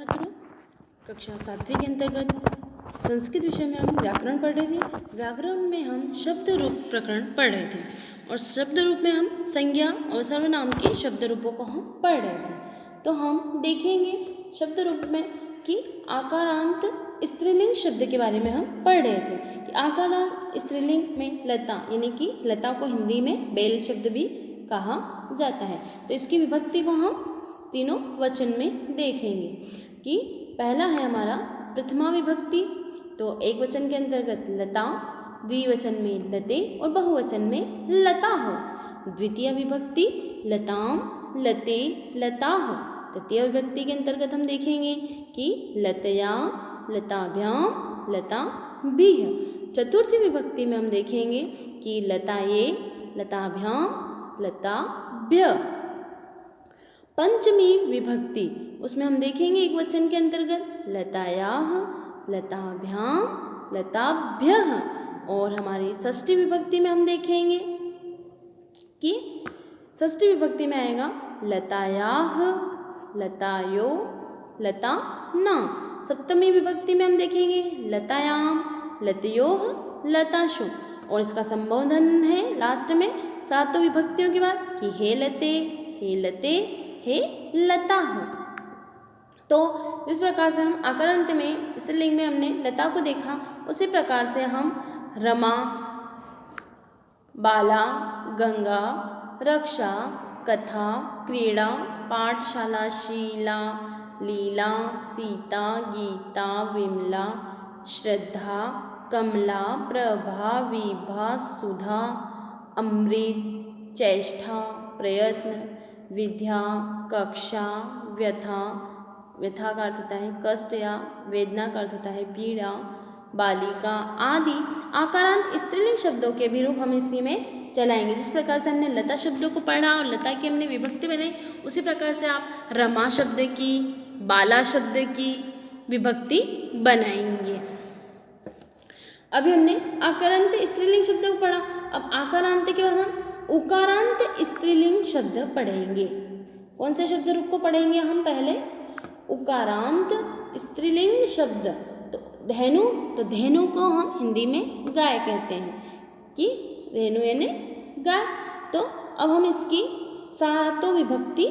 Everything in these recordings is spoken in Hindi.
छात्रों, कक्षा 7वीं के अंतर्गत संस्कृत विषय में हम व्याकरण पढ़ रहे थे। व्याकरण में हम शब्द रूप प्रकरण पढ़ रहे थे और शब्द रूप में हम संज्ञा और सर्वनाम के शब्द रूपों को हम पढ़ रहे थे। तो हम देखेंगे शब्द रूप में कि आकारांत स्त्रीलिंग शब्द के बारे में हम पढ़ रहे थे कि आकारांत स्त्रीलिंग में लता, यानी कि लता को हिंदी में बेल शब्द भी कहा जाता है। तो इसकी विभक्ति को हम तीनों वचन में देखेंगे कि पहला है हमारा प्रथमा विभक्ति। तो एक वचन के अंतर्गत लता, द्विवचन में लते और बहुवचन में लता हो। द्वितीय विभक्ति लताम, लते, लता हो। तृतीय विभक्ति के अंतर्गत हम देखेंगे कि लतया, लताभ्याम, लता भी है। चतुर्थी विभक्ति में हम देखेंगे कि लताये, लताभ्याम, लताभ्य। पंचमी विभक्ति उसमें हम देखेंगे एक वचन के अंतर्गत लतायाः, लताभ्याम, लताभ्यः। और हमारी षष्ठी विभक्ति में हम देखेंगे कि षष्ठी विभक्ति में आएगा लतायाः, लतायो, लताना। सप्तमी विभक्ति में हम देखेंगे लतायाम, लतयोः, लताशु। और इसका संबोधन है लास्ट में सातों विभक्तियों के बाद कि हे लते, हे लते, हे लता हो। तो इस प्रकार से हम आकारांत में स्त्रीलिंग में हमने लता को देखा, उसी प्रकार से हम रमा, बाला, गंगा, रक्षा, कथा, क्रीड़ा, पाठशाला, शीला, लीला, सीता, गीता, विमला, श्रद्धा, कमला, प्रभा, विभा, सुधा, अमृत, चेष्टा, प्रयत्न, विद्या, कक्षा, व्यथा, व्यथा का अर्थ होता है कष्ट या वेदना का अर्थ होता है पीड़ा, बालिका आदि आकारांत स्त्रीलिंग शब्दों के भी रूप हम इसी में चलाएंगे। जिस प्रकार से हमने लता शब्दों को पढ़ा और लता की हमने विभक्ति बनाई, उसी प्रकार से आप रमा शब्द की, बाला शब्द की विभक्ति बनाएंगे। अभी हमने आकारांत स्त्रीलिंग शब्दों को पढ़ा। अब आकारांत के बाद हम उकारांत स्त्रीलिंग शब्द पढ़ेंगे। कौन से शब्द रूप को पढ़ेंगे हम पहले? उकारांत स्त्रीलिंग शब्द। तो धेनु, तो धेनु को हम हिंदी में गाय कहते हैं कि धेनु यानी गाय। तो अब हम इसकी सातों विभक्ति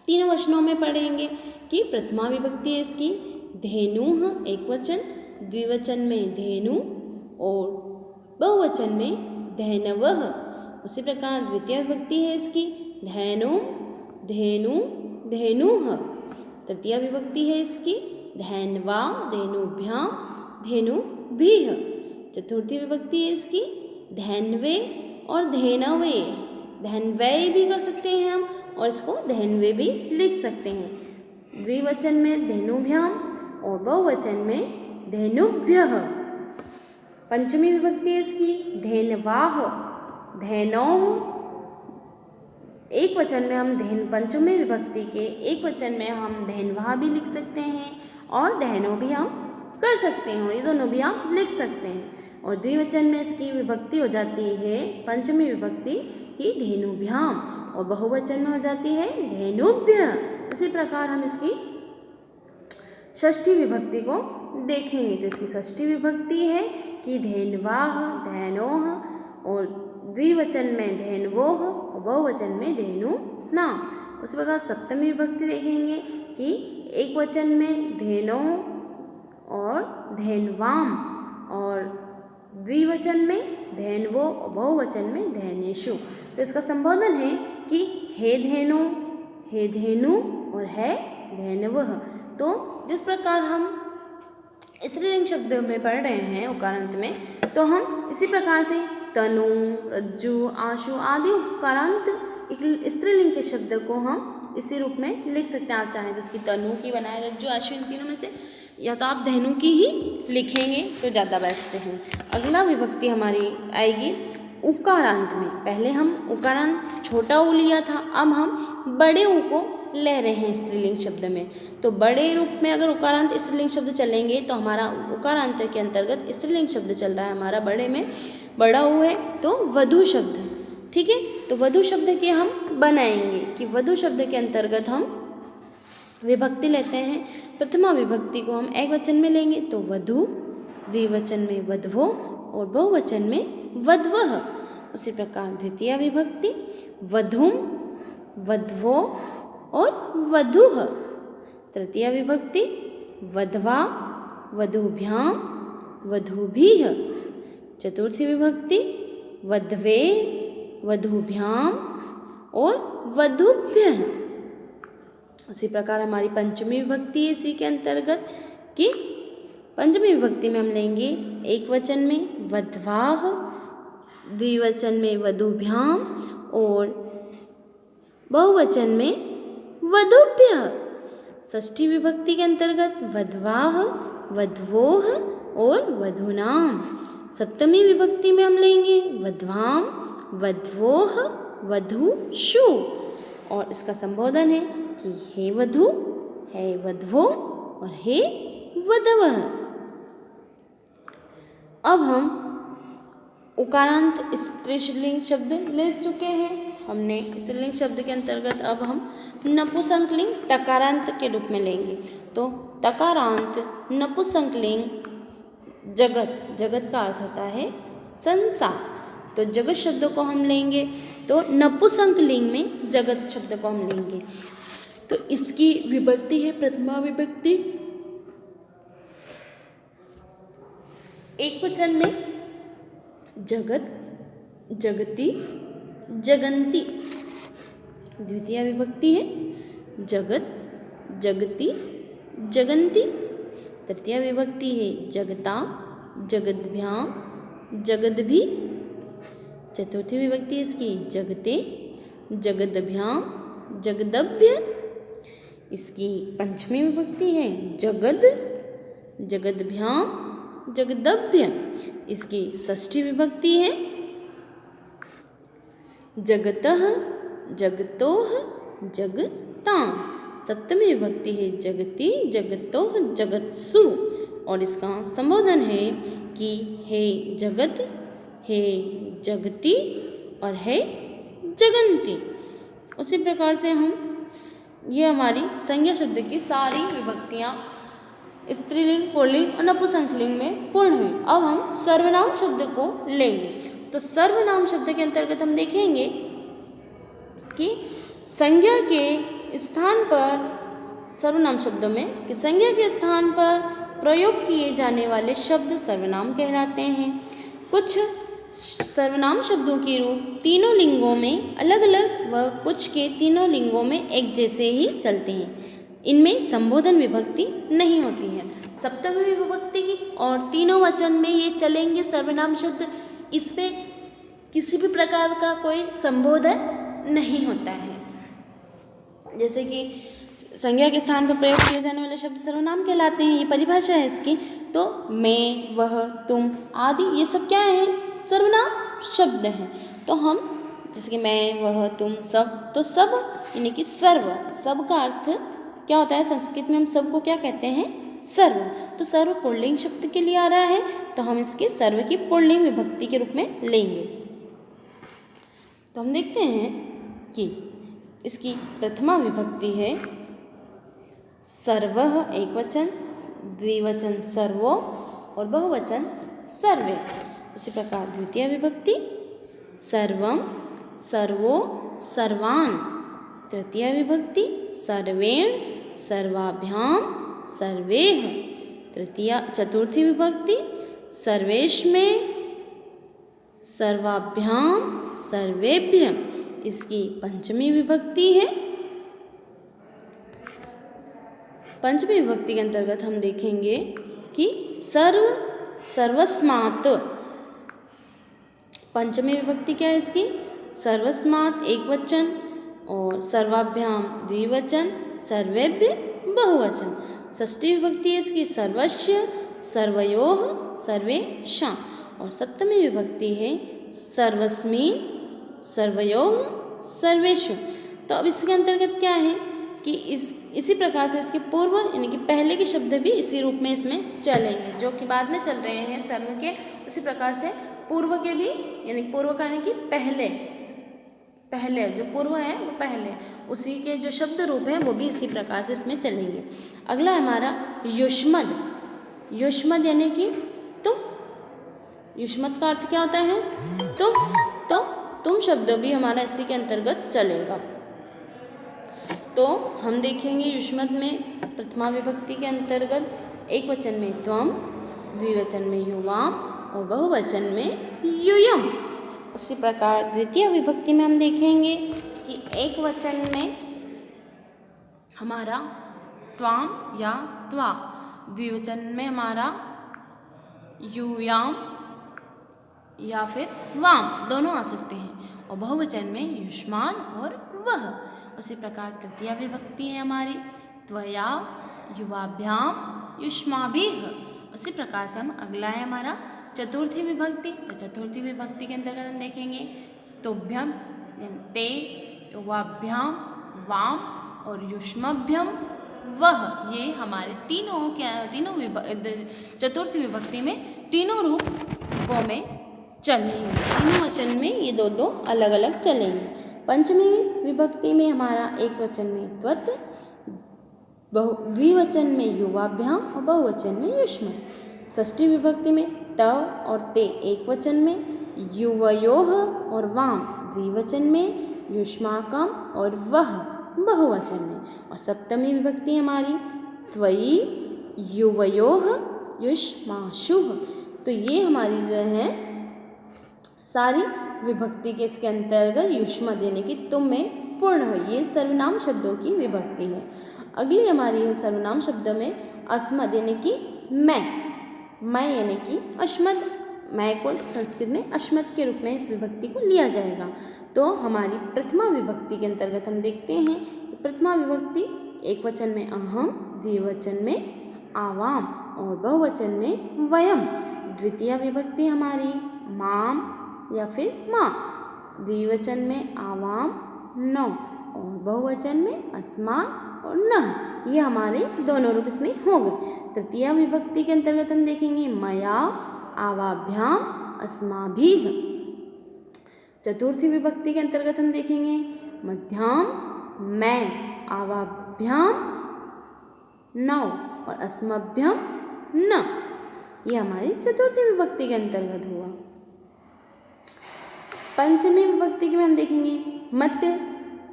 तीनों वचनों में पढ़ेंगे कि प्रथमा विभक्ति है इसकी धेनुः एक वचन, द्विवचन में धेनु और बहुवचन में धेनवः। उसी प्रकार द्वितीय विभक्ति है इसकी धेनु, धेनु, धेनुः। तृतीय विभक्ति है इसकी धेन्वा, धेनुभ्यां, धेनुभिः। चतुर्थी विभक्ति है इसकी धेन्वे और धेनवे। धेन्वै भी कर सकते हैं हम और इसको धेन्वे भी लिख सकते हैं। द्विवचन में धेनुभ्यां और बहुवचन में धेनुभ्यः। पंचमी विभक्ति है इसकी धेनवाः, धेनौः। एक वचन में हम पंचमी विभक्ति के एक वचन में हम धेनवाः भी लिख सकते हैं और धेनो भी हम कर सकते हैं और ये दोनों भी आप लिख सकते हैं। और द्विवचन में इसकी विभक्ति हो जाती है पंचमी विभक्ति की धेनुभ्याम और बहुवचन में हो जाती है धेनुभ्यः। उसी प्रकार हम इसकी षष्ठी विभक्ति को देखेंगे। तो इसकी षष्ठी विभक्ति है कि धेन्वाः, धेनोः और द्विवचन में धेन्वोः और बहुवचन में धेनुना। उस प्रकार सप्तमी विभक्ति देखेंगे कि एक वचन में धेनो और धेन्वाम और द्विवचन में धेन्वो और बहुवचन में धेनेषु। तो इसका संबोधन है कि हे धेनु, हे धेनु और है धेनवः। तो जिस प्रकार हम स्त्रीलिंग शब्द में पढ़ रहे हैं उकारांत में, तो हम इसी प्रकार से तनु, रज्जु, आशु आदि उकारांत स्त्रीलिंग के शब्द को हम इसी रूप में लिख सकते हैं। आप चाहें तो इसकी तनु की बनाए, रज्जु, आशु इन तीनों में से, या तो आप धेनु की ही लिखेंगे तो ज़्यादा बेस्ट है। अगला विभक्ति हमारी आएगी उकारांत में। पहले हम उकारांत छोटा ऊ लिया था, अब हम बड़े ऊ को ले रहे हैं स्त्रीलिंग शब्द में। तो बड़े रूप में अगर उकारांत स्त्रीलिंग शब्द चलेंगे तो हमारा उकारांत के अंतर्गत स्त्रीलिंग शब्द चल रहा है हमारा बड़े में, बड़ा ऊ है तो वधु शब्द। ठीक है, तो वधु शब्द के हम बनाएंगे कि वधु शब्द के अंतर्गत हम विभक्ति लेते हैं, प्रथमा विभक्ति को हम एक वचन में लेंगे तो वधू, द्विवचन में वधवो और बहुवचन में वधवः। उसी प्रकार द्वितीय विभक्ति वधूम, वधवो और वधूः। तृतीय विभक्ति वधवा, वधूभ्यां, वधूभिः। चतुर्थी विभक्ति वधवे, वधूभ्यां और वधूभ्यः। उसी प्रकार हमारी पंचमी विभक्ति है इसी के अंतर्गत कि पंचमी विभक्ति में हम लेंगे एक वचन में वधवाः, द्विवचन में वधूभ्यां और बहुवचन में वधूभ्यः। षष्ठी विभक्ति के अंतर्गत वधवाः, वधवोः और वधूनां। सप्तमी विभक्ति में हम लेंगे वधवां, वधवोः, वधूषु और इसका संबोधन है कि हे वधू, हे वधवो और हे वधवः। अब हम उकारांत स्त्रीलिंग शब्द ले चुके हैं। हमने स्त्रीलिंग शब्द के अंतर्गत अब हम नपुंसकलिंग तकारांत के रूप में लेंगे। तो तकारांत नपुंसकलिंग जगत, जगत का अर्थ होता है संसार, तो जगत शब्द को हम लेंगे तो नपुंसकलिंग में जगत शब्द को हम लेंगे। तो इसकी विभक्ति है प्रथमा विभक्ति एक वचन में जगत, जगति, जगन्ति। द्वितीय विभक्ति है जगत, जगति, जगन्ति। तृतीय विभक्ति है जगता, जगद्भ्यां, जगद्भि। चतुर्थी विभक्ति इसकी जगते, जगद्भ्यां, जगदभ्य। इसकी पंचमी विभक्ति है जगद, जगद्भ्यां, जगदभ्य। इसकी षष्ठी विभक्ति है जगतः, जगतोः, जगतां। सप्तमी विभक्ति है जगति, जगतोः, जगत्सु और इसका संबोधन है कि हे जगत, हे जगति और हे जगन्ति। उसी प्रकार से हम ये हमारी संज्ञा शब्द की सारी विभक्तियाँ स्त्रीलिंग, पुल्लिंग और नपुंसकलिंग में पूर्ण हुई। अब हम सर्वनाम शब्द को लेंगे। तो सर्वनाम शब्द के अंतर्गत हम देखेंगे कि संज्ञा के स्थान पर, सर्वनाम शब्दों में कि संज्ञा के स्थान पर प्रयोग किए जाने वाले शब्द सर्वनाम कहलाते हैं। कुछ सर्वनाम शब्दों के रूप तीनों लिंगों में अलग अलग व कुछ के तीनों लिंगों में एक जैसे ही चलते हैं। इनमें संबोधन विभक्ति नहीं होती है। सप्तमी विभक्ति की और तीनों वचन में ये चलेंगे सर्वनाम शब्द, इसमें किसी भी प्रकार का कोई संबोधन नहीं होता है। जैसे कि संज्ञा के स्थान पर प्रयोग किए जाने वाले शब्द सर्वनाम कहलाते हैं, ये परिभाषा है इसकी। तो मैं, वह, तुम आदि ये सब क्या है? सर्वनाम शब्द हैं। तो हम जैसे कि मैं, वह, तुम, सब, तो सब यानी कि सर्व, सब का अर्थ क्या होता है? संस्कृत में हम सब को क्या कहते हैं? सर्व। तो सर्व पुल्लिंग शब्द के लिए आ रहा है, तो हम इसके सर्व की पुल्लिंग विभक्ति के रूप में लेंगे। तो हम देखते हैं कि इसकी प्रथमा विभक्ति है सर्वः एक वचन, द्विवचन सर्वो और बहुवचन सर्वे। उसी प्रकार द्वितीय विभक्ति सर्वम, सर्वो, सर्वान्। तृतीय विभक्ति सर्वेण, सर्वाभ्यां, सर्वेः। चतुर्थी विभक्ति सर्वेष्में, सर्वाभ्यां, सर्वेभ्य। इसकी पंचमी विभक्ति है, पंचमी विभक्ति के अंतर्गत हम देखेंगे कि सर्व, सर्वस्मात्। पंचमी विभक्ति क्या है इसकी? सर्वस्मात् एक वचन और सर्वाभ्याम द्विवचन, सर्वेभ्य बहुवचन। षष्ठी विभक्ति है इसकी सर्वस्य, सर्वयोः, सर्वेषां। और सप्तमी विभक्ति है सर्वस्मिन्, सर्वयोः, सर्वेषु। तो अब इसके अंतर्गत क्या है कि इसी प्रकार से इसके पूर्व यानी कि पहले के शब्द भी इसी रूप में इसमें चलेंगे, जो कि बाद में चल रहे हैं सर्व के। उसी प्रकार से पूर्व के भी यानी पूर्व का यानी कि पहले, पहले जो पूर्व है वो पहले, उसी के जो शब्द रूप हैं वो भी इसी प्रकार से इसमें चलेंगे। अगला है हमारा युष्मद। युष्मद यानी कि तुम। युष्मद का अर्थ क्या होता है? तुम। तो तुम शब्द भी हमारा इसी के अंतर्गत चलेगा। तो हम देखेंगे युष्मद में प्रथमा विभक्ति के अंतर्गत एक वचन में त्वम, द्विवचन में युवाम और बहुवचन में यूयम। उसी प्रकार द्वितीय विभक्ति में हम देखेंगे कि एक वचन में हमारा त्वाम या त्वा, द्विवचन में हमारा यूयाम या फिर वाम, दोनों आ सकते हैं, और बहुवचन में युष्मान और वह। उसी प्रकार तृतीया विभक्ति है हमारी त्वया, युवाभ्याम, युष्माभिः। उसी प्रकार से हम अगला है हमारा चतुर्थी विभक्ति। तो चतुर्थी विभक्ति के अंतर्गत हम देखेंगे तुभ्यम, ते, युवाभ्याम, वाम और युष्मभ्यम वह। ये हमारे चतुर्थी विभक्ति में तीनों रूपों में चलेंगे। तीनों वचन में ये दो दो अलग अलग चलेंगे। पंचमी विभक्ति में हमारा एक वचन में त्वत्, द्विवचन में युवाभ्याम और बहुवचन में युष्मत्। षष्ठी विभक्ति में तव और ते एक वचन में, युवयोः और वाम द्विवचन में, युष्माकम और वह बहुवचन में। और सप्तमी विभक्ति हमारी त्वयि, युवयोः, युष्माशुः। तो ये हमारी जो है सारी विभक्ति के इसके अंतर्गत युष्मद यानी कि तुम में पूर्ण हो, ये सर्वनाम शब्दों की विभक्ति है। अगली हमारी है सर्वनाम शब्दों में अस्मद यानी कि मैं यानी कि अश्मद। मैं को संस्कृत में अश्मद के रूप में इस विभक्ति को लिया जाएगा। तो हमारी प्रथमा विभक्ति के अंतर्गत हम देखते हैं कि प्रथमा विभक्ति एक वचन में अहम, द्विवचन में आवाम और बहुवचन में वयम। द्वितीय विभक्ति हमारी माम या फिर माँ, द्विवचन में आवाम, नौ और बहुवचन में अस्मान और नह। ये हमारे दोनों रूप इसमें हो गए। तृतीय विभक्ति के अंतर्गत हम देखेंगे मया, आवाभ्याम, अस्माभिः। चतुर्थी विभक्ति के अंतर्गत हम देखेंगे मध्याम, मैं, आवाभ्याम, नौ और अस्मभ्यम न। ये हमारी चतुर्थी विभक्ति के अंतर्गत हुआ। पंचमी विभक्ति में हम देखेंगे मत,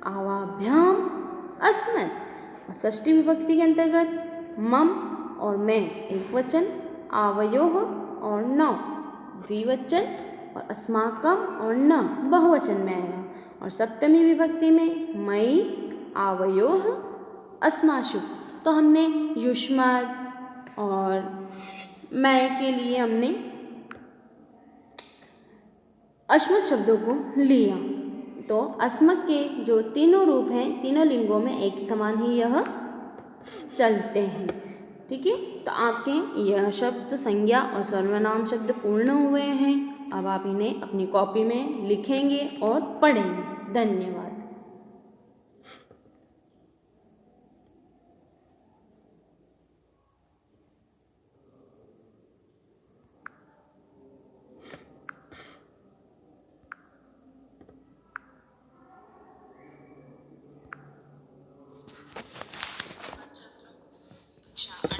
आवाभ्याम, अस्मत्। और षष्ठी विभक्ति के अंतर्गत मम और मैं एक वचन, आवयोः और नौ द्विवचन और अस्माकम और न बहुवचन में आएगा। और सप्तमी विभक्ति में मयि, आवयोः, अस्माशु। तो हमने युष्मद और मैं के लिए हमने अस्मत् शब्दों को लिया। तो अस्मत् के जो तीनों रूप हैं, तीनों लिंगों में एक समान ही यह चलते हैं। ठीक है, तो आपके यह शब्द संज्ञा और सर्वनाम शब्द पूर्ण हुए हैं। अब आप इन्हें अपनी कॉपी में लिखेंगे और पढ़ेंगे। धन्यवाद। कक्षा